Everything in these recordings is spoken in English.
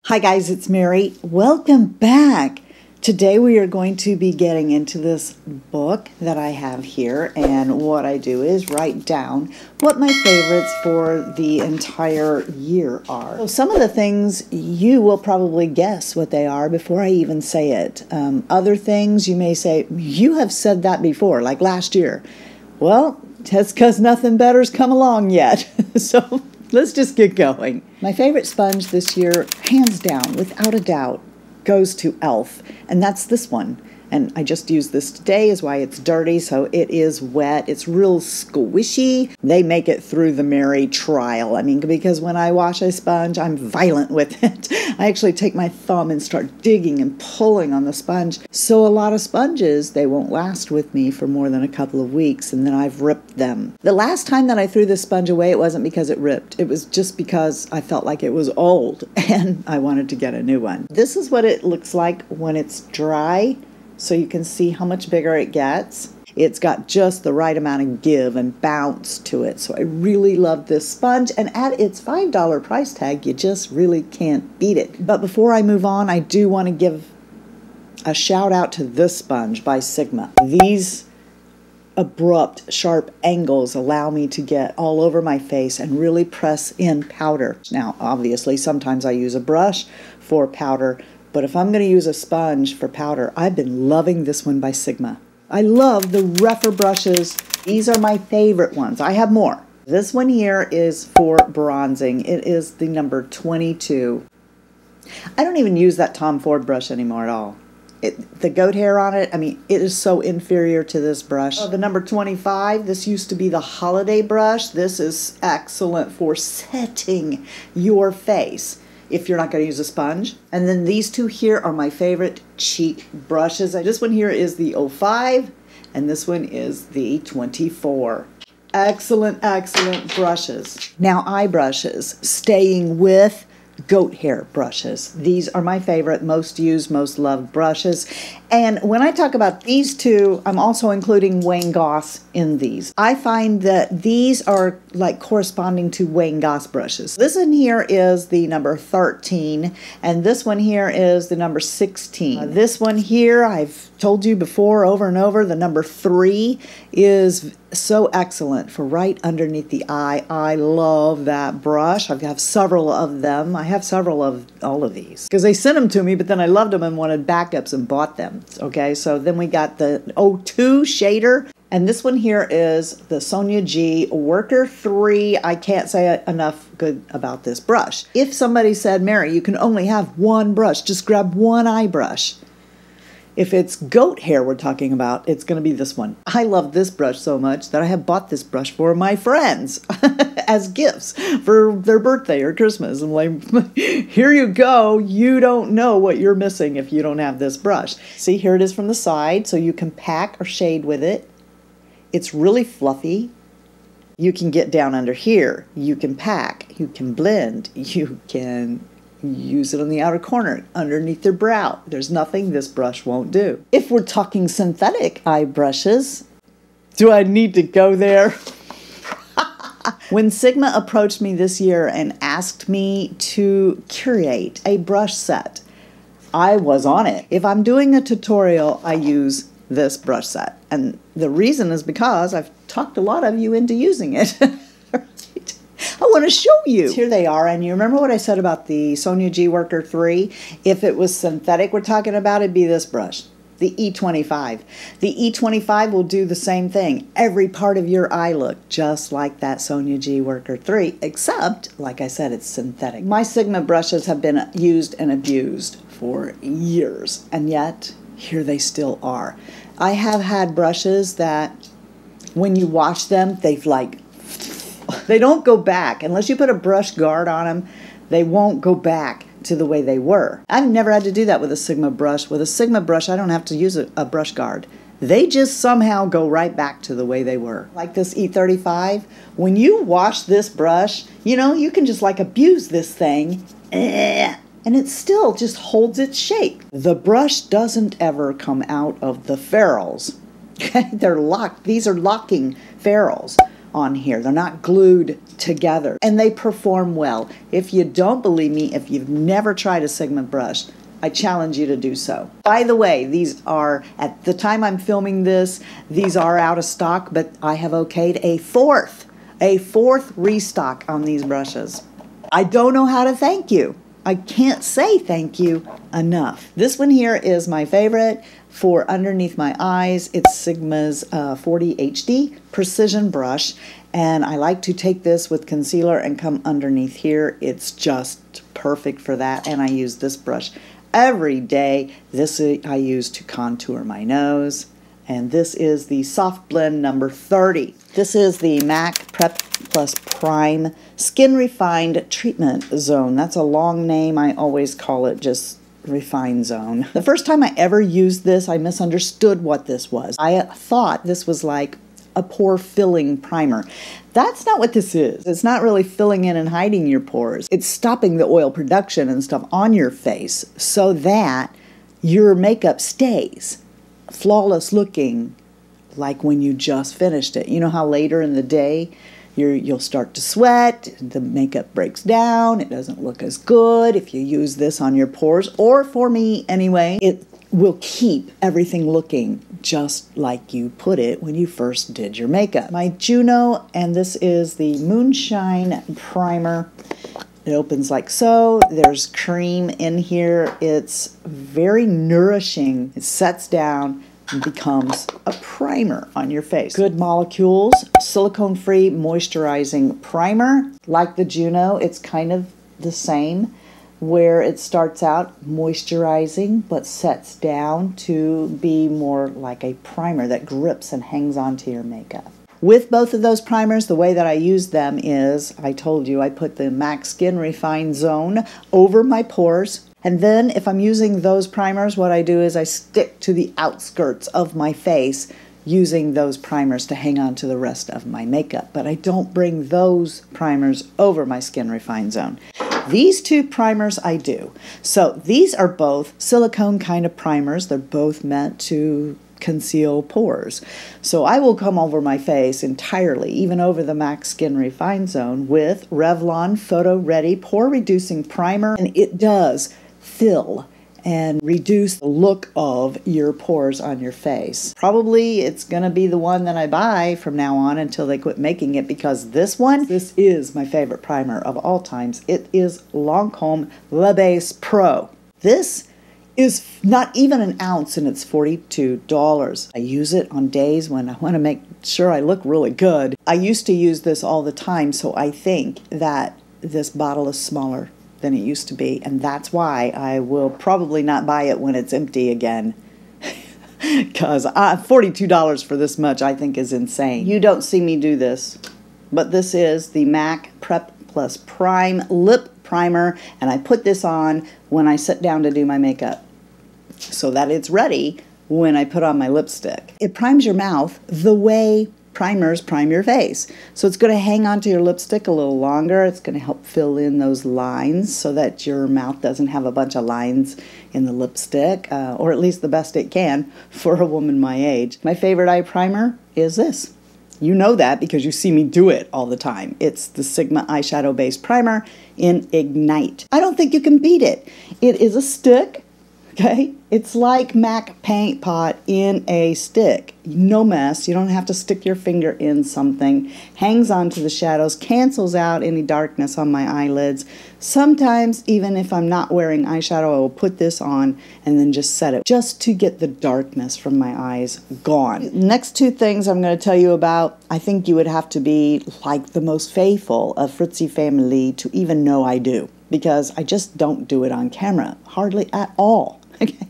Hi guys, it's Mary. Welcome back. Today we are going to be getting into this book that I have here, and what I do is write down what my favorites for the entire year are. So some of the things you will probably guess what they are before I even say it. Other things you may say, you have said that before, like last year. Well, that's because nothing better's come along yet. So let's just get going. My favorite sponge this year, hands down, without a doubt, goes to E.L.F. And that's this one. And I just used this today, is why it's dirty, so it is wet. It's real squishy. They make it through the Mary trial. I mean, because when I wash a sponge, I'm violent with it. I actually take my thumb and start digging and pulling on the sponge. So a lot of sponges, they won't last with me for more than a couple of weeks, and then I've ripped them. The last time that I threw this sponge away, it wasn't because it ripped. It was just because I felt like it was old, and I wanted to get a new one. This is what it looks like when it's dry. So you can see how much bigger it gets. It's got just the right amount of give and bounce to it. So I really love this sponge, and at its $5 price tag, you just really can't beat it. But before I move on, I do want to give a shout out to this sponge by Sigma. These abrupt, sharp angles allow me to get all over my face and really press in powder. Now, obviously, sometimes I use a brush for powder, but if I'm going to use a sponge for powder, I've been loving this one by Sigma. I love the rougher brushes. These are my favorite ones. I have more. This one here is for bronzing. It is the number 22. I don't even use that Tom Ford brush anymore at all. The goat hair on it, I mean, it is so inferior to this brush. The number 25, this used to be the holiday brush. This is excellent for setting your face if you're not going to use a sponge. And then these two here are my favorite cheek brushes. This one here is the 05, and this one is the 24. Excellent, excellent brushes. Now, eye brushes, staying with goat hair brushes. These are my favorite, most used, most loved brushes. And when I talk about these two, I'm also including Wayne Goss in these. I find that these are like corresponding to Wayne Goss brushes. This one here is the number 13, and this one here is the number 16. This one here, I've told you before over and over, the number 3 is so excellent for right underneath the eye. I love that brush. I have several of them. I have several of all of these because they sent them to me, but then I loved them and wanted backups and bought them. Okay, so then we got the 02 shader, and this one here is the Sonia G Worker 3. I can't say enough good about this brush. If somebody said, Mary, you can only have one brush, just grab one eye brush. If it's goat hair we're talking about, it's going to be this one. I love this brush so much that I have bought this brush for my friends as gifts for their birthday or Christmas. I'm like, here you go. You don't know what you're missing if you don't have this brush. See, here it is from the side, so you can pack or shade with it. It's really fluffy. You can get down under here. You can pack. You can blend. You can use it on the outer corner, underneath your brow. There's nothing this brush won't do. If we're talking synthetic eye brushes, do I need to go there? When Sigma approached me this year and asked me to curate a brush set, I was on it. If I'm doing a tutorial, I use this brush set. And the reason is because I've talked a lot of you into using it. I want to show you. Here they are, and you remember what I said about the Sonia G Worker 3? If it was synthetic we're talking about, it'd be this brush, the E25. The E25 will do the same thing. Every part of your eye look just like that Sonia G Worker 3, except, like I said, it's synthetic. My Sigma brushes have been used and abused for years, and yet here they still are. I have had brushes that when you wash them, they don't go back. Unless you put a brush guard on them, they won't go back to the way they were. I've never had to do that with a Sigma brush. With a Sigma brush, I don't have to use a brush guard. They just somehow go right back to the way they were. Like this E35, when you wash this brush, you know, you can just like abuse this thing, and it still just holds its shape. The brush doesn't ever come out of the ferrules. Okay, they're locked. These are locking ferrules on here. They're not glued together, and they perform well. If you don't believe me, if you've never tried a Sigma brush, I challenge you to do so. By the way, these are, at the time I'm filming this, these are out of stock, but I have okayed a fourth restock on these brushes. I don't know how to thank you. I can't say thank you enough. This one here is my favorite for underneath my eyes. It's Sigma's 40 HD Precision Brush, and I like to take this with concealer and come underneath here. It's just perfect for that, and I use this brush every day. This I use to contour my nose, and this is the Soft Blend number 30. This is the MAC Prep Plus Prime Skin Refined Treatment Zone. That's a long name. I always call it just Refined Zone. The first time I ever used this, I misunderstood what this was. I thought this was like a pore filling primer. That's not what this is. It's not really filling in and hiding your pores. It's stopping the oil production and stuff on your face so that your makeup stays flawless looking, like when you just finished it. You know how later in the day you'll start to sweat, the makeup breaks down, it doesn't look as good if you use this on your pores, or for me anyway, it will keep everything looking just like you put it when you first did your makeup. My Juno, and this is the Moonshine Primer. It opens like so. There's cream in here. It's very nourishing. It sets down and becomes a primer on your face. Good molecules, silicone-free moisturizing primer. Like the Juno, it's kind of the same, where it starts out moisturizing but sets down to be more like a primer that grips and hangs onto your makeup. With both of those primers, the way that I use them is, I told you, I put the MAC Skin Refine Zone over my pores. And then if I'm using those primers, what I do is I stick to the outskirts of my face using those primers to hang on to the rest of my makeup. But I don't bring those primers over my Skin Refine Zone. These two primers I do. So these are both silicone kind of primers. They're both meant to conceal pores. So I will come over my face entirely, even over the MAC Skin Refine Zone, with Revlon Photo Ready Pore Reducing Primer, and it does fill and reduce the look of your pores on your face. Probably it's gonna be the one that I buy from now on until they quit making it, because this is my favorite primer of all times. It is LANCOME LABASE Pro. This is not even an ounce, and it's $42. I use it on days when I want to make sure I look really good. I used to use this all the time, so I think that this bottle is smaller than it used to be, and that's why I will probably not buy it when it's empty again. Because $42 for this much I think is insane. You don't see me do this, but this is the MAC Prep Plus Prime Lip Primer, and I put this on when I sit down to do my makeup so that it's ready when I put on my lipstick. It primes your mouth the way primers prime your face. So it's going to hang onto your lipstick a little longer. It's going to help fill in those lines so that your mouth doesn't have a bunch of lines in the lipstick, or at least the best it can for a woman my age. My favorite eye primer is this. You know that because you see me do it all the time. It's the Sigma Eyeshadow Base Primer in Ignite. I don't think you can beat it. It is a stick, okay? It's like MAC Paint Pot in a stick. No mess. You don't have to stick your finger in something. Hangs onto the shadows, cancels out any darkness on my eyelids. Sometimes, even if I'm not wearing eyeshadow, I will put this on and then just set it just to get the darkness from my eyes gone. Next two things I'm going to tell you about, I think you would have to be like the most faithful of Fritzy family to even know I do, because I just don't do it on camera, hardly at all. Okay.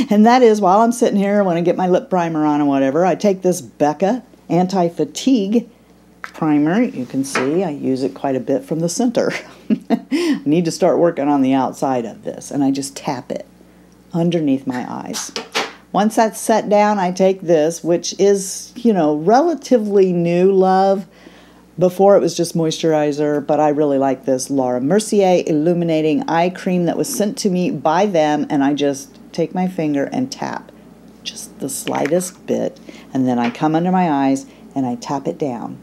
And that is, while I'm sitting here, when I get my lip primer on or whatever, I take this BECCA Anti-Fatigue Primer. You can see I use it quite a bit from the center. I need to start working on the outside of this, and I just tap it underneath my eyes. Once that's set down, I take this, which is, you know, relatively new, love. Before it was just moisturizer, but I really like this Laura Mercier Illuminating Eye Cream that was sent to me by them, and I just take my finger and tap just the slightest bit, and then I come under my eyes and I tap it down.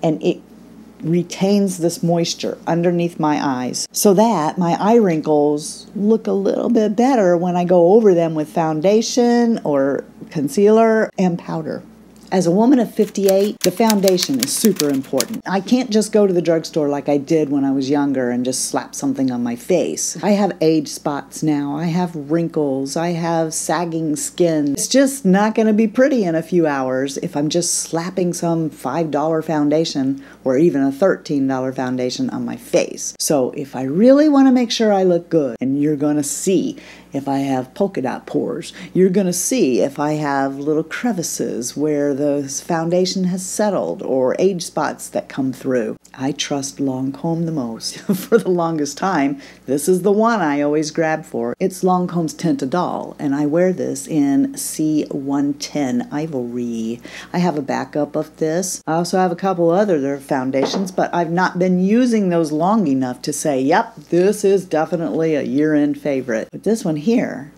and it retains this moisture underneath my eyes so that my eye wrinkles look a little bit better when I go over them with foundation or concealer and powder. As a woman of 58, the foundation is super important. I can't just go to the drugstore like I did when I was younger and just slap something on my face. I have age spots now. I have wrinkles. I have sagging skin. It's just not going to be pretty in a few hours if I'm just slapping some $5 foundation or even a $13 foundation on my face. So if I really want to make sure I look good, and you're going to see if I have polka dot pores, you're going to see if I have little crevices where the foundation has settled or age spots that come through. I trust LANCOME the most. For the longest time, this is the one I always grab for. It's LANCOME's Tint IDOLE, and I wear this in C110 Ivory. I have a backup of this. I also have a couple other foundations, but I've not been using those long enough to say, yep, this is definitely a year-end favorite. But this one here,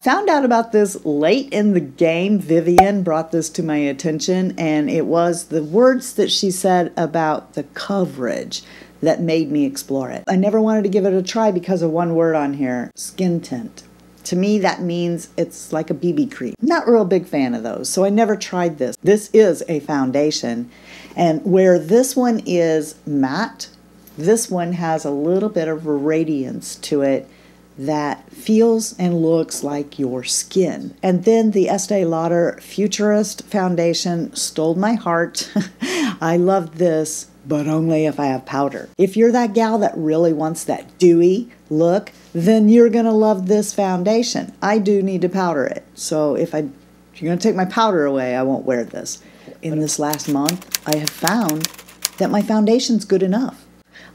found out about this late in the game. Vivian brought this to my attention, and it was the words that she said about the coverage that made me explore it. I never wanted to give it a try because of one word on here, skin tint. To me, that means it's like a BB cream. Not a real big fan of those, so I never tried this. This is a foundation, and where this one is matte, this one has a little bit of a radiance to it that feels and looks like your skin. And then the Estee Lauder Futurist foundation stole my heart. I love this, but only if I have powder. If you're that gal that really wants that dewy look, then you're gonna love this foundation. I do need to powder it, so if you're gonna take my powder away, I won't wear this. In this last month, I have found that my foundation's good enough.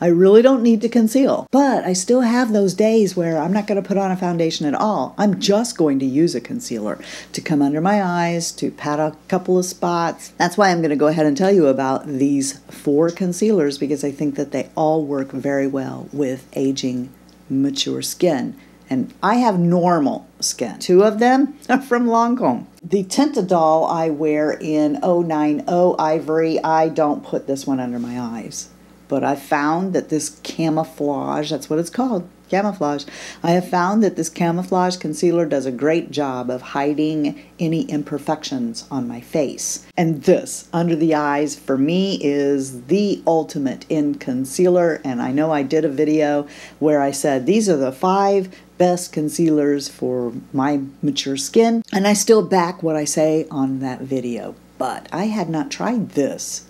I really don't need to conceal, but I still have those days where I'm not going to put on a foundation at all. I'm just going to use a concealer to come under my eyes, to pat a couple of spots. That's why I'm going to go ahead and tell you about these 4 concealers, because I think that they all work very well with aging, mature skin. And I have normal skin. 2 of them are from LANCOME. The Tint IDOLE I wear in 090 Ivory. I don't put this one under my eyes. But I found that this camouflage, that's what it's called, camouflage. I have found that this camouflage concealer does a great job of hiding any imperfections on my face. And this, under the eyes, for me is the ultimate in concealer. And I know I did a video where I said these are the 5 best concealers for my mature skin. And I still back what I say on that video. But I had not tried this.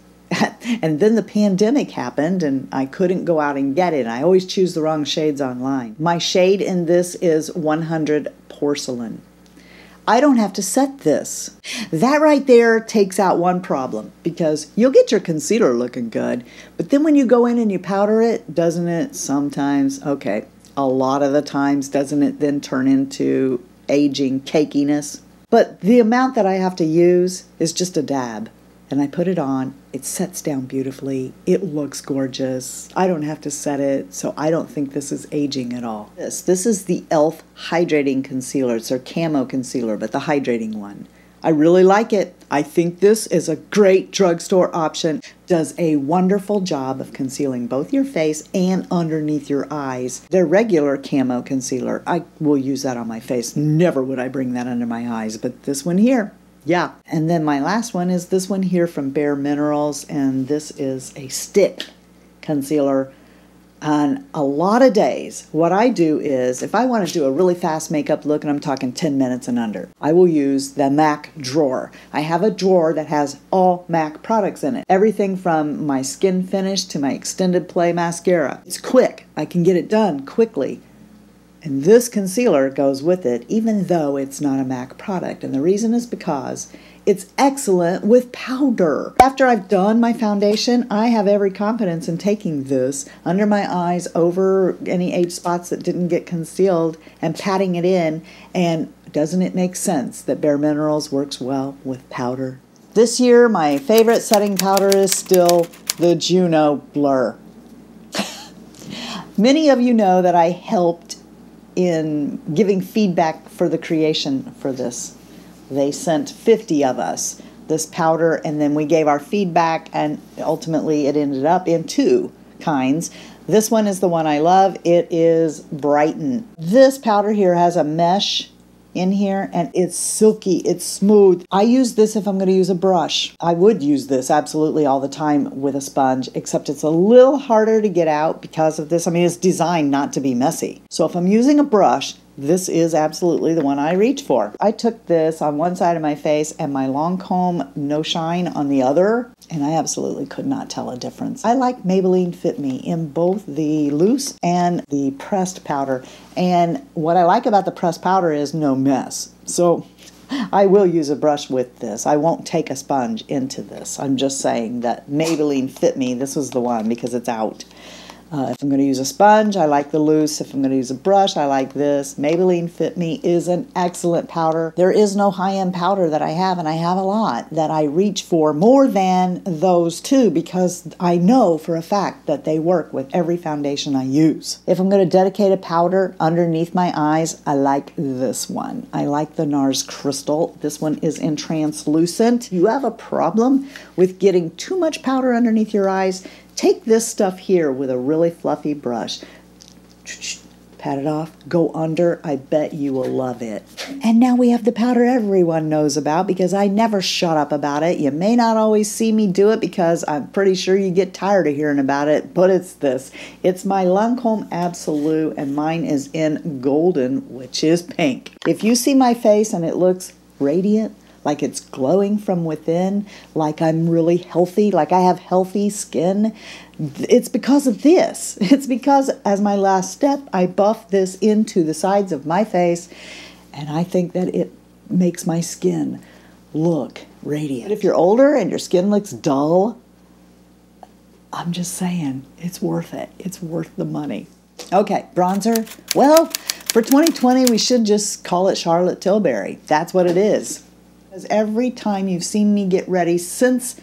And then the pandemic happened and I couldn't go out and get it. I always choose the wrong shades online. My shade in this is 100 Porcelain. I don't have to set this. That right there takes out one problem, because you'll get your concealer looking good, but then when you go in and you powder it, doesn't it sometimes, okay, a lot of the times, doesn't it then turn into aging cakiness? But the amount that I have to use is just a dab. And I put it on, it sets down beautifully, it looks gorgeous. I don't have to set it, so I don't think this is aging at all. This is the E.L.F. Hydrating Concealer. It's their camo concealer, but the hydrating one. I really like it. I think this is a great drugstore option. Does a wonderful job of concealing both your face and underneath your eyes. Their regular camo concealer, I will use that on my face. Never would I bring that under my eyes, but this one here, yeah. And then my last one is this one here from BAREMINERALS, and this is a stick concealer. On a lot of days, what I do is, if I want to do a really fast makeup look, and I'm talking 10 minutes and under, I will use the MAC drawer. I have a drawer that has all MAC products in it. Everything from my Skin Finish to my Extended Play Mascara. It's quick. I can get it done quickly. And this concealer goes with it, even though it's not a MAC product. And the reason is because it's excellent with powder. After I've done my foundation, I have every confidence in taking this under my eyes over any age spots that didn't get concealed and patting it in. And doesn't it make sense that BAREMINERALS works well with powder? This year, my favorite setting powder is still the Juno Blur. Many of you know that I helped in giving feedback for the creation for this. They sent 50 of us this powder, and then we gave our feedback, and ultimately it ended up in two kinds. This one is the one I love. It is Brighten. This powder here has a mesh in here, and it's silky, it's smooth. I use this if I'm going to use a brush. I would use this absolutely all the time with a sponge, except it's a little harder to get out because of this. I mean, it's designed not to be messy. So if I'm using a brush, this is absolutely the one I reach for. I took this on one side of my face and my LANCOME No Shine on the other, and I absolutely could not tell a difference. I like Maybelline Fit Me in both the loose and the pressed powder. And what I like about the pressed powder is no mess. So I will use a brush with this. I won't take a sponge into this. I'm just saying that Maybelline Fit Me, this was the one because it's out. If I'm going to use a sponge, I like the loose. If I'm going to use a brush, I like this. Maybelline Fit Me is an excellent powder. There is no high-end powder that I have, and I have a lot that I reach for more than those two because I know for a fact that they work with every foundation I use. If I'm going to dedicate a powder underneath my eyes, I like this one. I like the NARS Crystal. This one is in translucent. You have a problem with getting too much powder underneath your eyes, take this stuff here with a really fluffy brush, pat it off, go under. I bet you will love it. And now we have the powder everyone knows about because I never shut up about it. You may not always see me do it because I'm pretty sure you get tired of hearing about it, but it's this. It's my LANCOME Absolute, and mine is in golden, which is pink. If you see my face and it looks radiant, like it's glowing from within, like I'm really healthy, like I have healthy skin, it's because of this. It's because, as my last step, I buff this into the sides of my face, and I think that it makes my skin look radiant. But if you're older and your skin looks dull, I'm just saying, it's worth it. It's worth the money. Okay, bronzer. Well, for 2020, we should just call it Charlotte Tilbury. That's what it is. Because every time you've seen me get ready since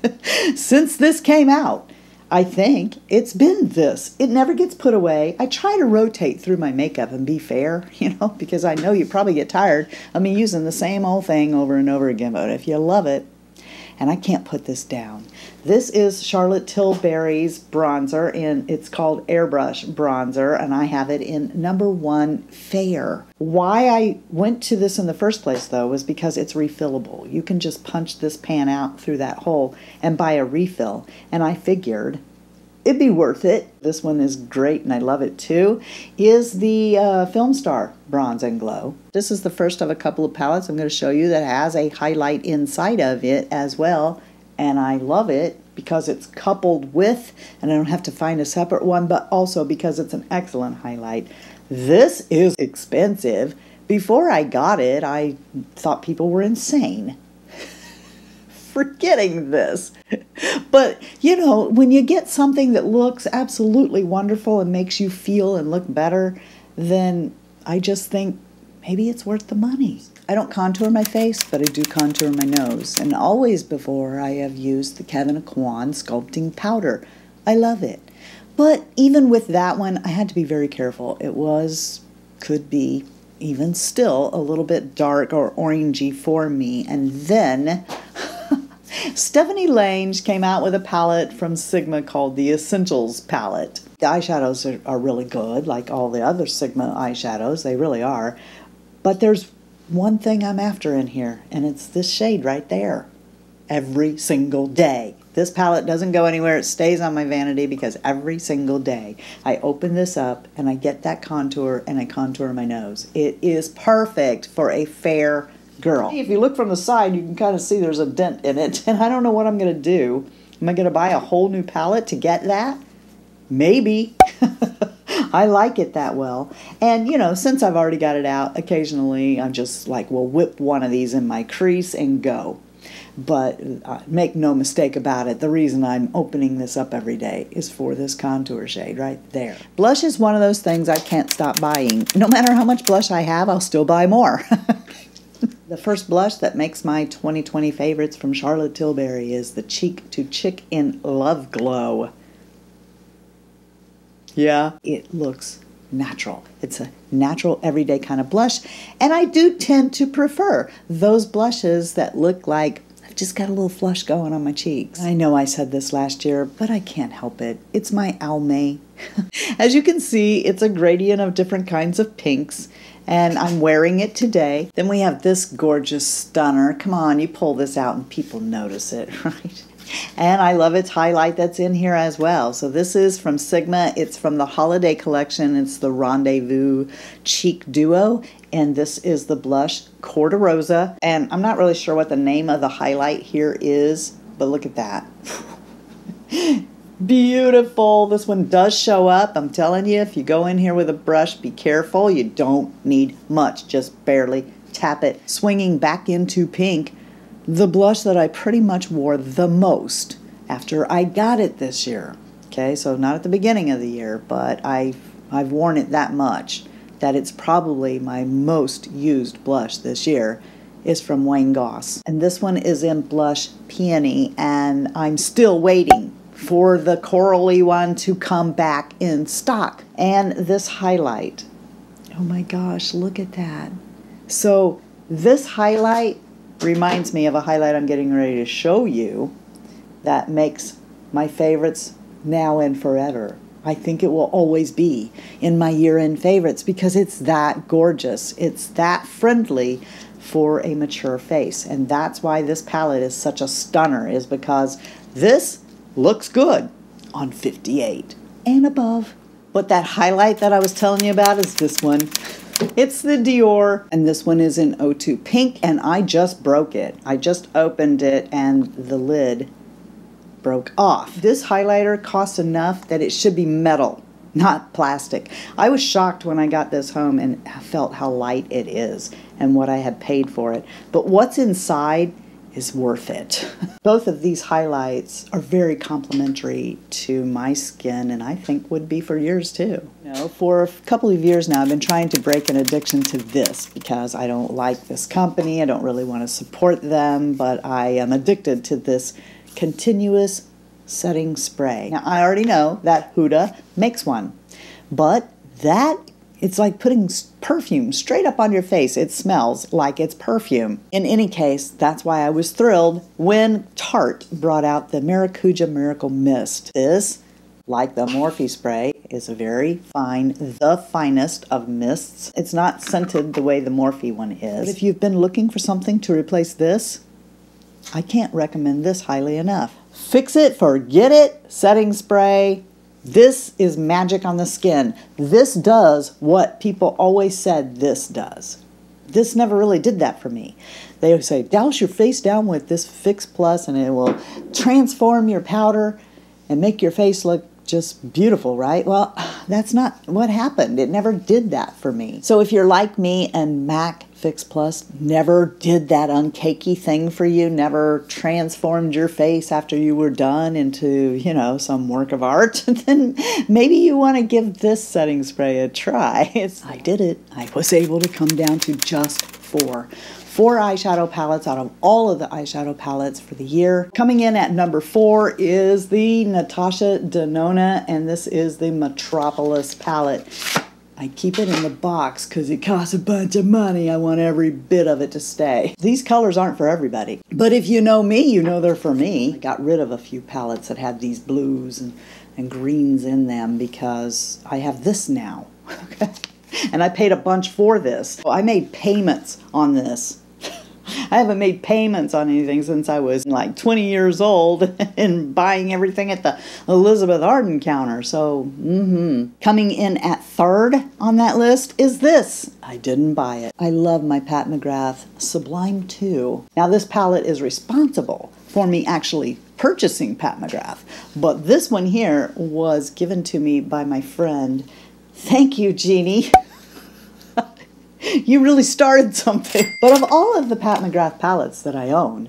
this came out, I think it's been this. It never gets put away. I try to rotate through my makeup and be fair, you know, because I know you probably get tired of me using the same old thing over and over again. But if you love it, and I can't put this down. This is Charlotte Tilbury's bronzer, and it's called Airbrush Bronzer, and I have it in number 1 Fair. Why I went to this in the first place, though, was because it's refillable. You can just punch this pan out through that hole and buy a refill, and I figured it'd be worth it. This one is great, and I love it too, is the Film Star Bronze and Glow. This is the first of a couple of palettes I'm going to show you that has a highlight inside of it as well, and I love it because it's coupled with, and I don't have to find a separate one, but also because it's an excellent highlight. This is expensive. Before I got it, I thought people were insane for getting this. But, you know, when you get something that looks absolutely wonderful and makes you feel and look better, then I just think maybe it's worth the money. I don't contour my face, but I do contour my nose. And always before, I have used the Kevyn Aucoin Sculpting Powder. I love it. But even with that one, I had to be very careful. It could be, even still, a little bit dark or orangey for me. And then Stephanie Lange came out with a palette from Sigma called the Essentials palette. The eyeshadows are really good, like all the other Sigma eyeshadows. They really are. But there's one thing I'm after in here, and it's this shade right there. Every single day. This palette doesn't go anywhere. It stays on my vanity because every single day I open this up and I get that contour and I contour my nose. It is perfect for a fair girl. If you look from the side, you can kind of see there's a dent in it, and I don't know what I'm going to do. Am I going to buy a whole new palette to get that? Maybe. I like it that well. And, you know, since I've already got it out, occasionally I'm just like, well, whip one of these in my crease and go. But make no mistake about it, the reason I'm opening this up every day is for this contour shade right there. Blush is one of those things I can't stop buying. No matter how much blush I have, I'll still buy more. The first blush that makes my 2020 favorites from Charlotte Tilbury is the Cheek to Chick in Love Glow. Yeah, it looks natural. It's a natural, everyday kind of blush, and I do tend to prefer those blushes that look like I've just got a little flush going on my cheeks. I know I said this last year, but I can't help it. It's my Almay. As you can see, it's a gradient of different kinds of pinks, and I'm wearing it today. Then we have this gorgeous stunner. Come on, you pull this out and people notice it, right? And I love its highlight that's in here as well. So this is from Sigma. It's from the holiday collection. It's the Rendezvous Cheek Duo. And this is the blush Cor de Rosa. And I'm not really sure what the name of the highlight here is, but look at that. Beautiful. This one does show up. I'm telling you, if you go in here with a brush, be careful. You don't need much. Just barely tap it. Swinging back into pink. The blush that I pretty much wore the most after I got it this year. Okay, so not at the beginning of the year, but I've worn it that much that it's probably my most used blush this year is from Wayne Goss. And this one is in blush Peony, and I'm still waiting for the corally one to come back in stock. And this highlight, oh my gosh, look at that. So this highlight reminds me of a highlight I'm getting ready to show you that makes my favorites now and forever. I think it will always be in my year-end favorites because it's that gorgeous. It's that friendly for a mature face. And that's why this palette is such a stunner, is because this looks good on 58 and above. But that highlight that I was telling you about is this one. It's the Dior, and this one is in 02 Pink, and I just broke it. I just opened it, and the lid broke off. This highlighter costs enough that it should be metal, not plastic. I was shocked when I got this home and felt how light it is and what I had paid for it. But what's inside is worth it. Both of these highlights are very complimentary to my skin, and I think would be for yours too. You know, for a couple of years now, I've been trying to break an addiction to this because I don't like this company. I don't really want to support them, but I am addicted to this continuous setting spray. Now, I already know that Huda makes one, but that it's like putting perfume straight up on your face. It smells like it's perfume. In any case, that's why I was thrilled when Tarte brought out the Maracuja Miracle Mist. This, like the Morphe spray, is a very fine, the finest of mists. It's not scented the way the Morphe one is. But if you've been looking for something to replace this, I can't recommend this highly enough. Fix it, forget it, setting spray. This is magic on the skin. This does what people always said this does. This never really did that for me. They would say, douse your face down with this Fix Plus and it will transform your powder and make your face look just beautiful, right? Well, that's not what happened. It never did that for me. So if you're like me and MAC Fix Plus never did that uncakey thing for you, never transformed your face after you were done into, you know, some work of art, then maybe you want to give this setting spray a try. I did it. I was able to come down to just four eyeshadow palettes out of all of the eyeshadow palettes for the year. Coming in at number 4 is the Natasha Denona, and this is the Metropolis palette. I keep it in the box because it costs a bunch of money. I want every bit of it to stay. These colors aren't for everybody, but if you know me, you know they're for me. I got rid of a few palettes that had these blues and greens in them because I have this now. Okay. And I paid a bunch for this. I made payments on this. I haven't made payments on anything since I was like 20 years old and buying everything at the Elizabeth Arden counter. So, Coming in at 3rd on that list is this. I didn't buy it. I love my Pat McGrath Sublime 2. Now this palette is responsible for me actually purchasing Pat McGrath, but this one here was given to me by my friend. Thank you, Jeannie. You really started something. But of all of the Pat McGrath palettes that I own,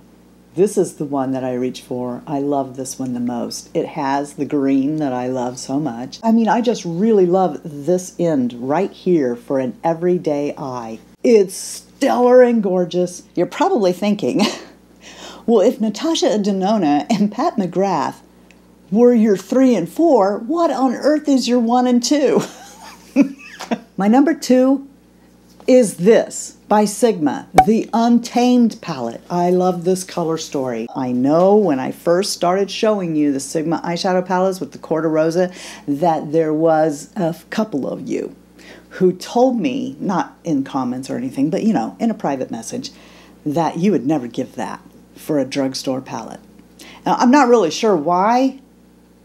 this is the one that I reach for. I love this one the most. It has the green that I love so much. I mean, I just really love this end right here for an everyday eye. It's stellar and gorgeous. You're probably thinking, well, if Natasha Denona and Pat McGrath were your 3 and 4, what on earth is your 1 and 2? My number 2 is this. by Sigma, the Untamed palette. I love this color story. I know when I first started showing you the Sigma eyeshadow palettes with the Corta Rosa that there was a couple of you who told me, not in comments or anything, but you know, in a private message, that you would never give that for a drugstore palette. Now, I'm not really sure why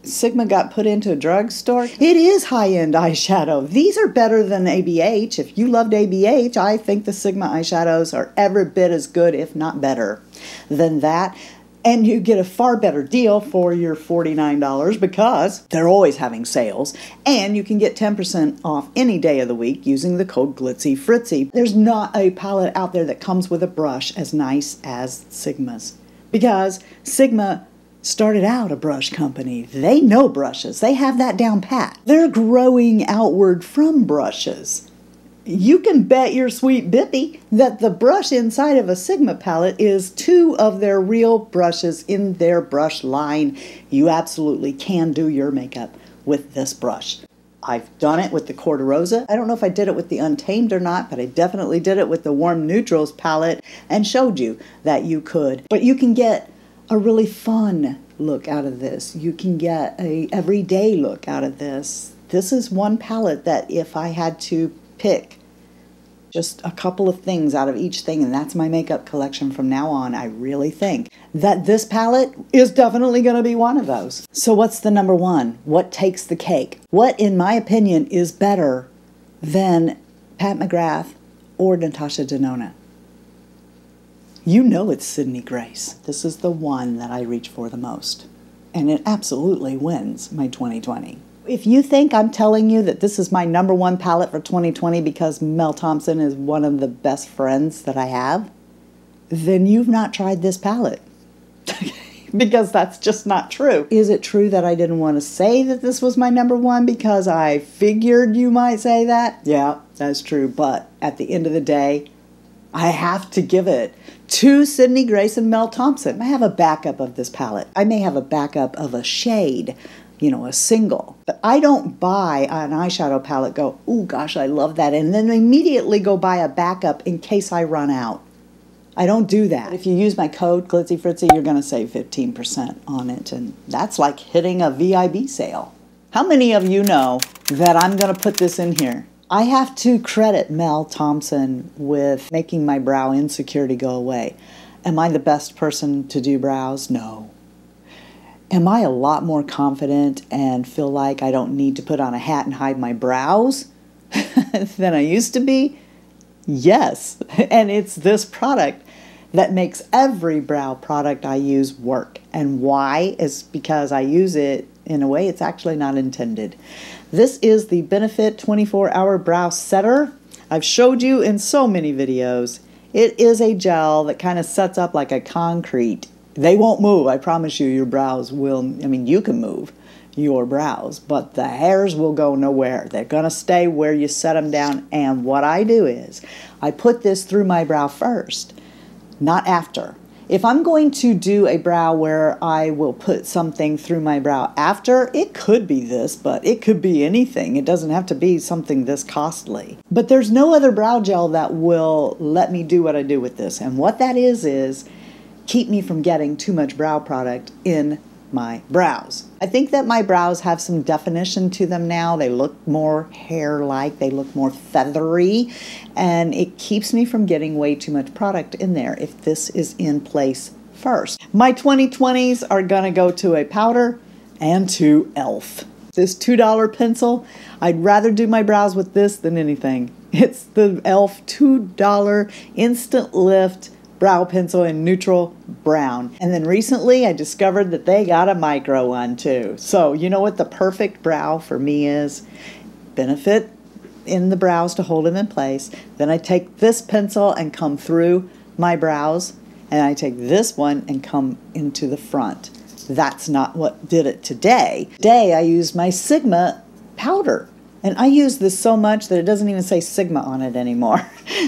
Sigma got put into a drugstore. It is high-end eyeshadow. These are better than ABH. If you loved ABH, I think the Sigma eyeshadows are every bit as good, if not better, than that. And you get a far better deal for your $49 because they're always having sales. And you can get 10% off any day of the week using the code GLITZYFRITZY. There's not a palette out there that comes with a brush as nice as Sigma's, because Sigma started out a brush company. They know brushes. They have that down pat. They're growing outward from brushes. You can bet your sweet bippy that the brush inside of a Sigma palette is 2 of their real brushes in their brush line. You absolutely can do your makeup with this brush. I've done it with the Corta Rosa. I don't know if I did it with the Untamed or not, but I definitely did it with the Warm Neutrals palette and showed you that you could. But you can get a really fun look out of this. You can get a everyday look out of this. This is one palette that if I had to pick just a couple of things out of each thing, and that's my makeup collection from now on, I really think that this palette is definitely going to be one of those. So what's the number one? What takes the cake? What, in my opinion, is better than Pat McGrath or Natasha Denona? You know it's Sydney Grace. This is the one that I reach for the most. And it absolutely wins my 2020. If you think I'm telling you that this is my number one palette for 2020 because Mel Thompson is one of the best friends that I have, then you've not tried this palette. Because that's just not true. Is it true that I didn't want to say that this was my number one because I figured you might say that? Yeah, that's true. But at the end of the day, I have to give it to Sydney Grace and Mel Thompson. I have a backup of this palette. I may have a backup of a shade, you know, a single. But I don't buy an eyeshadow palette, go, oh gosh, I love that, and then immediately go buy a backup in case I run out. I don't do that. If you use my code GLITZYFRITZY, you're going to save 15% on it, and that's like hitting a VIB sale. How many of you know that I'm going to put this in here? I have to credit Mel Thompson with making my brow insecurity go away. Am I the best person to do brows? No. Am I a lot more confident and feel like I don't need to put on a hat and hide my brows than I used to be? Yes. And it's this product that makes every brow product I use work. And why? Is because I use it in a way it's actually not intended. This is the Benefit 24-Hour Brow Setter. I've showed you in so many videos. It is a gel that kind of sets up like a concrete. They won't move. I promise you, your brows will. I mean, you can move your brows, but the hairs will go nowhere. They're going to stay where you set them down. And what I do is I put this through my brow first, not after. If I'm going to do a brow where I will put something through my brow after, it could be this, but it could be anything. It doesn't have to be something this costly. But there's no other brow gel that will let me do what I do with this. And what that is keep me from getting too much brow product in my brows. I think that my brows have some definition to them now. They look more hair-like, they look more feathery, and it keeps me from getting way too much product in there if this is in place first. My 2020s are gonna go to a powder and to E.L.F. This $2 pencil, I'd rather do my brows with this than anything. It's the E.L.F. $2 Instant Lift brow pencil in neutral brown. And then recently I discovered that they got a micro one too. So you know what the perfect brow for me is? Benefit in the brows to hold them in place. Then I take this pencil and come through my brows, and I take this one and come into the front. That's not what did it today. Today I used my Sigma powder. And I use this so much that it doesn't even say Sigma on it anymore.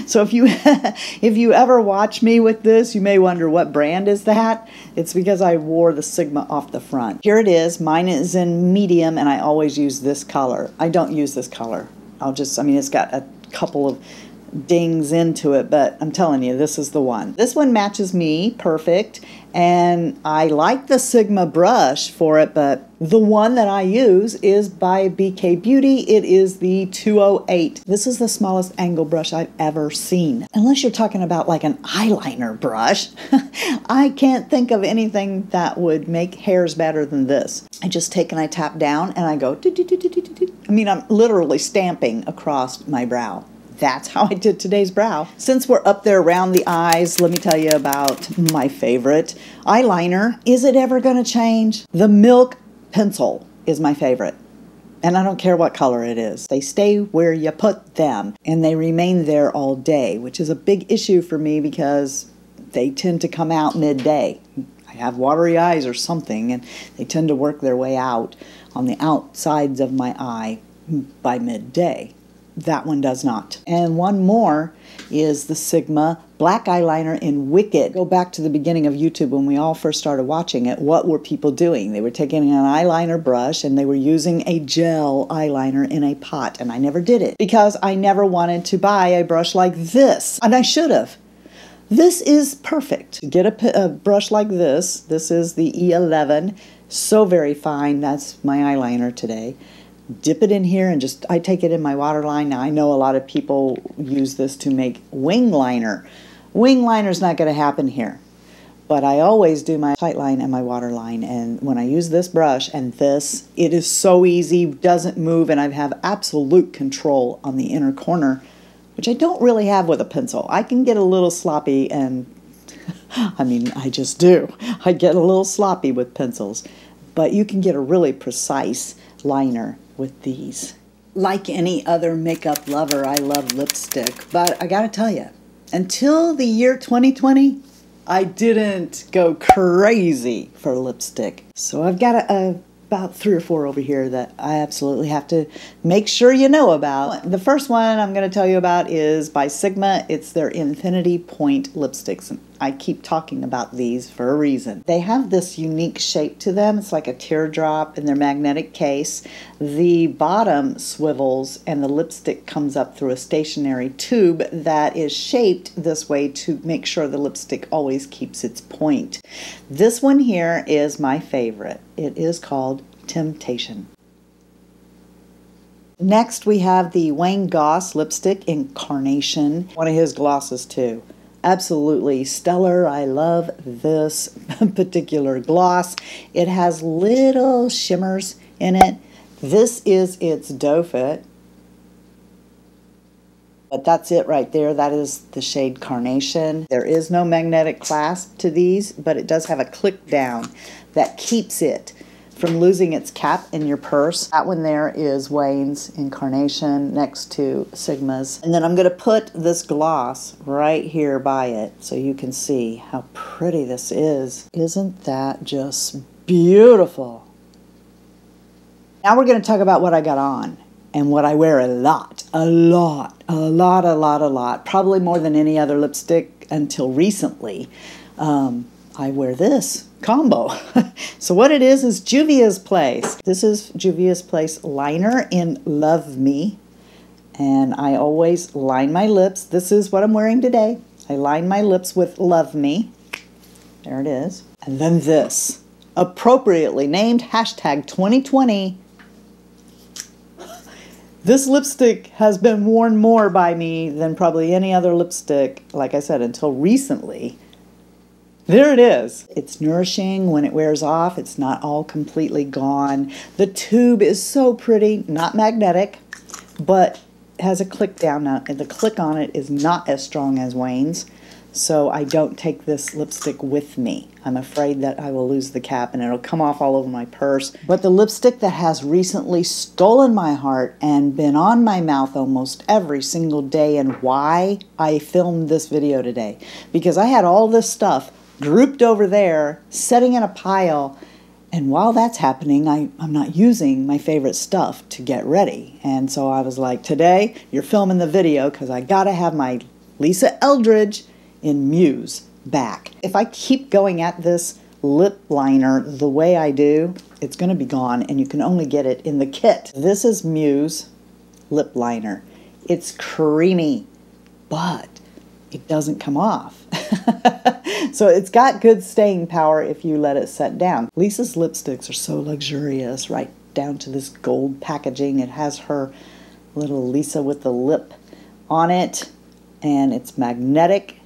So if you ever watch me with this, you may wonder what brand is that. It's because I wore the Sigma off the front. Here it is. Mine is in medium, and I always use this color. I don't use this color. I mean, it's got a couple of dings into it, but I'm telling you, this is the one. This one matches me perfect, and I like the Sigma brush for it, but the one that I use is by BK Beauty. It is the 208. This is the smallest angle brush I've ever seen. Unless you're talking about like an eyeliner brush, I can't think of anything that would make hairs better than this. I just take and I tap down and I go, I mean, I'm literally stamping across my brow. That's how I did today's brow. Since we're up there around the eyes, let me tell you about my favorite eyeliner. Is it ever going to change? The Milk pencil is my favorite. And I don't care what color it is. They stay where you put them and they remain there all day, which is a big issue for me because they tend to come out midday. I have watery eyes or something, and they tend to work their way out on the outsides of my eye by midday. That one does not. And one more is the Sigma black eyeliner in Wicked. Go back to the beginning of YouTube when we all first started watching it. What were people doing? They were taking an eyeliner brush and they were using a gel eyeliner in a pot. And I never did it because I never wanted to buy a brush like this. And I should have. This is perfect. To get a brush like this, this is the E.L.F. So very fine. That's my eyeliner today. Dip it in here and just, I take it in my waterline. Now I know a lot of people use this to make wing liner. Wing liner's not going to happen here. But I always do my tight line and my waterline, and when I use this brush and this, it is so easy, doesn't move, and I have absolute control on the inner corner, which I don't really have with a pencil. I can get a little sloppy, and I mean, I just do. I get a little sloppy with pencils, but you can get a really precise liner with these. Like any other makeup lover, I love lipstick, but I gotta tell you, until the year 2020, I didn't go crazy for lipstick. So I've got about 3 or 4 over here that I absolutely have to make sure you know about. The first one I'm going to tell you about is by Sigma. It's their Infinity Point lipsticks. I keep talking about these for a reason. They have this unique shape to them. It's like a teardrop in their magnetic case. The bottom swivels and the lipstick comes up through a stationary tube that is shaped this way to make sure the lipstick always keeps its point. This one here is my favorite. It is called Temptation. Next we have the Wayne Goss lipstick in Carnation. One of his glosses too. Absolutely stellar. I love this particular gloss. It has little shimmers in it. This is its doe foot. But that's it right there. That is the shade Carnation. There is no magnetic clasp to these, but it does have a click down that keeps it from losing its cap in your purse. That one there is Wayne's in Carnation next to Sigma's. And then I'm going to put this gloss right here by it so you can see how pretty this is. Isn't that just beautiful? Now we're going to talk about what I got on and what I wear a lot. Probably more than any other lipstick until recently. I wear this combo. So what it is Juvia's Place. This is Juvia's Place liner in Love Me. And I always line my lips. This is what I'm wearing today. I line my lips with Love Me. There it is. And then this, appropriately named hashtag 2020. This lipstick has been worn more by me than probably any other lipstick, like I said, until recently. There it is. It's nourishing when it wears off. It's not all completely gone. The tube is so pretty, not magnetic, but has a click down now. And the click on it is not as strong as Wayne's, so I don't take this lipstick with me. I'm afraid that I will lose the cap and it'll come off all over my purse. But the lipstick that has recently stolen my heart and been on my mouth almost every single day, and why I filmed this video today, because I had all this stuff grouped over there, setting in a pile, and while that's happening, I'm not using my favorite stuff to get ready. And so I was like, today, you're filming the video because I gotta have my Lisa Eldridge in Muse back. If I keep going at this lip liner the way I do, it's gonna be gone, and you can only get it in the kit. This is Muse lip liner. It's creamy. but it doesn't come off. So it's got good staying power if you let it set down. Lisa's lipsticks are so luxurious, right down to this gold packaging. It has her little Lisa with the lip on it, and it's magnetic,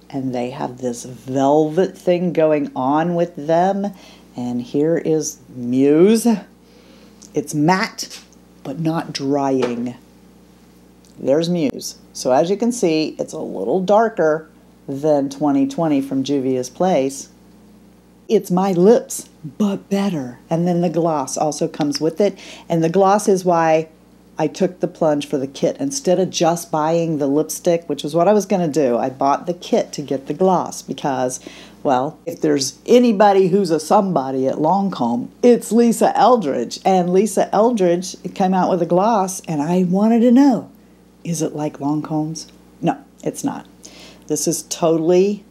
and they have this velvet thing going on with them. And here is Muse. It's matte, but not drying. There's Muse. So as you can see, it's a little darker than 2020 from Juvia's Place. It's my lips, but better. And then the gloss also comes with it. And the gloss is why I took the plunge for the kit. Instead of just buying the lipstick, which is what I was going to do, I bought the kit to get the gloss because, well, if there's anybody who's a somebody at LANCOME, it's Lisa Eldridge. And Lisa Eldridge came out with a gloss, and I wanted to know, is it like LANCOME's? No, it's not. This is totally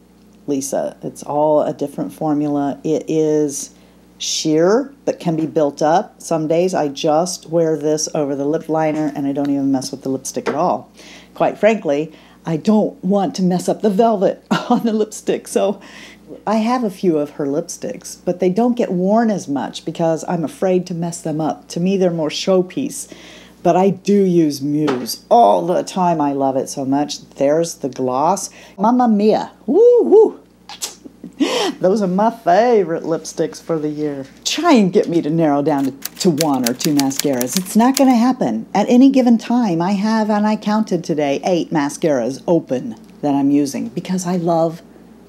Lisa. It's all a different formula. It is sheer, but can be built up. Some days I just wear this over the lip liner, and I don't even mess with the lipstick at all. Quite frankly, I don't want to mess up the velvet on the lipstick. So I have a few of her lipsticks, but they don't get worn as much because I'm afraid to mess them up. To me, they're more showpiece. But I do use Muse all the time. I love it so much. There's the gloss. Mamma mia. Woo woo. Those are my favorite lipsticks for the year. Try and get me to narrow down to one or two mascaras. It's not going to happen. At any given time, I have, and I counted today, 8 mascaras open that I'm using because I love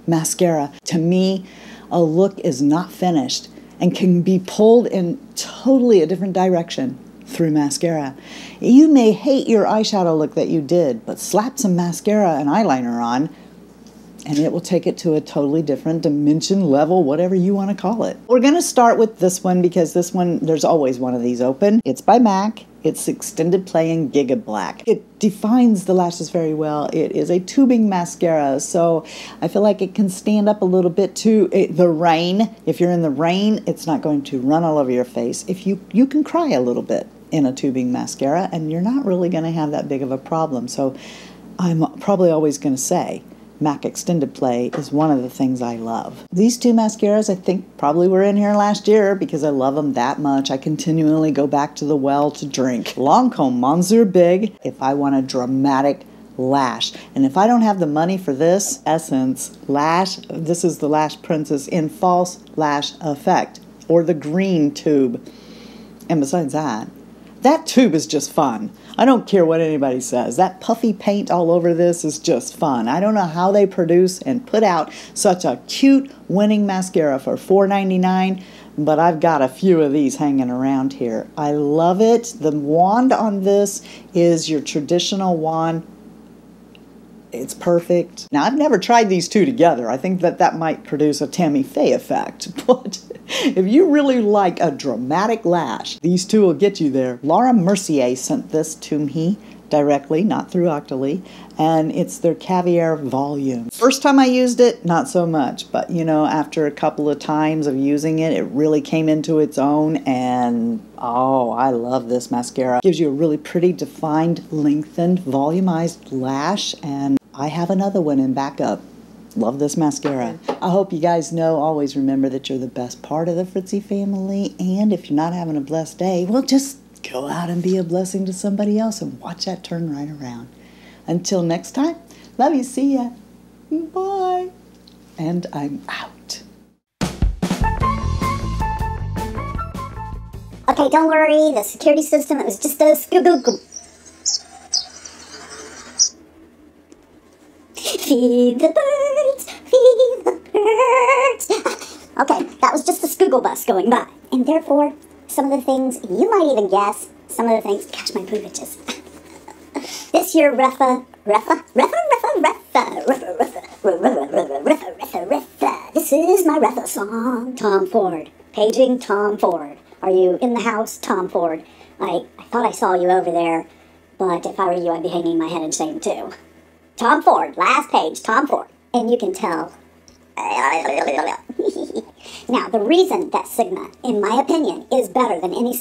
mascara. To me, a look is not finished and can be pulled in totally a different direction through mascara. You may hate your eyeshadow look that you did, but slap some mascara and eyeliner on, and it will take it to a totally different dimension, level, whatever you want to call it. We're going to start with this one because this one, there's always one of these open. It's by MAC. It's Extended Play in Giga Black. It defines the lashes very well. It is a tubing mascara, so I feel like it can stand up a little bit to the rain. If you're in the rain, it's not going to run all over your face. If you can cry a little bit in a tubing mascara, and you're not really going to have that big of a problem. So I'm probably always going to say MAC Extended Play is one of the things I love. These two mascaras I think probably were in here last year because I love them that much. I continually go back to the well to drink. LANCOME Monsieur Big if I want a dramatic lash. And if I don't have the money for this Essence lash, this is the Lash Princess in False Lash Effect, or the green tube. And besides that tube is just fun. I don't care what anybody says. That puffy paint all over this is just fun. I don't know how they produce and put out such a cute winning mascara for $4.99, but I've got a few of these hanging around here. I love it. The wand on this is your traditional wand. It's perfect. Now, I've never tried these two together. I think that might produce a Tammy Faye effect, but if you really like a dramatic lash, these two will get you there. Laura Mercier sent this to me directly, not through Octoly, and it's their Caviar Volume. First time I used it, not so much, but you know, after a couple of times of using it, it really came into its own, and oh, I love this mascara. It gives you a really pretty defined, lengthened, volumized lash, and I have another one in backup. Love this mascara. I hope you guys know, always remember that you're the best part of the Fritzy family, and if you're not having a blessed day, well, just go out and be a blessing to somebody else and watch that turn right around. Until next time, love you, see ya, bye, and I'm out. Okay, don't worry, the security system, it was just a skoo-goo-goo. Feed the birds, feed the birds. Okay, that was just a Scoogle bus going by. And therefore, some of the things, you might even guess, some of the things, gosh, my poo itches. This year, this is my Reffa song. Tom Ford, paging Tom Ford. Are you in the house, Tom Ford? I thought I saw you over there, but if I were you, I'd be hanging my head in shame too. Tom Ford, last page, Tom Ford. And you can tell. Now, the reason that Sigma, in my opinion, is better than any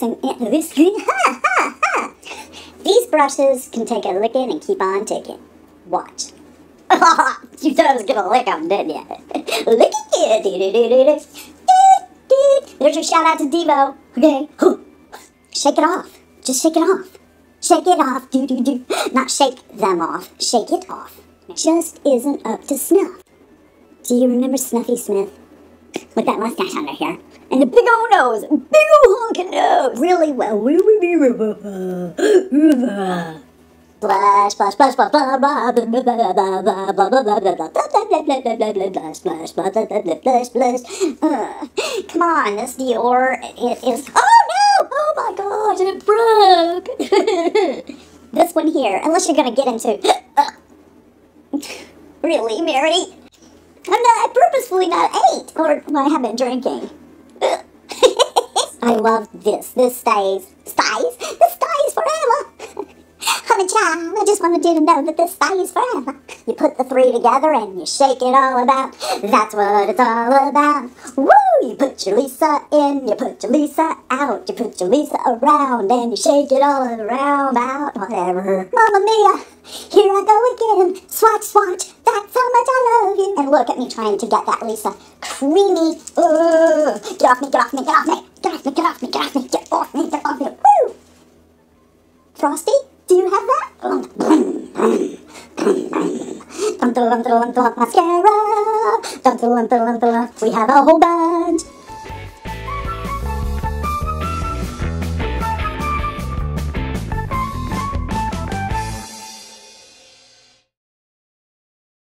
these brushes can take a licking and keep on ticking. Watch. You thought I was gonna lick them, didn't you? Lick it. There's your shout out to Devo. Okay. Shake it off. Just shake it off. Shake it off. Do. Not shake them off. Shake it off. Just isn't up to snuff. Do you remember Snuffy Smith? With that mustache under here. And the big old nose. Big old honking nose. Really well. Blush, blush, blush, blush, blush, blush, blush, blush, blush. Come on, this Dior, it is, oh no, oh my gosh, it broke. This one here, unless you're gonna get into, really, Mary? I purposefully not ate, or I have been drinking. I love this. This stays forever. Honey child, I just wanted you to know that this stays forever. You put the three together and you shake it all about. That's what it's all about. Woo! You put your Lisa in, you put your Lisa out, you put your Lisa around, and you shake it all around about whatever. Mamma mia, here I go again. Swatch, swatch, that's how much I love you. And look at me trying to get that Lisa creamy. Get off me, get off me, get off me. Get off me, get off me, get off me, get off me, get off me. Woo! Frosty? Do you have that? Mascara. We have a whole bunch.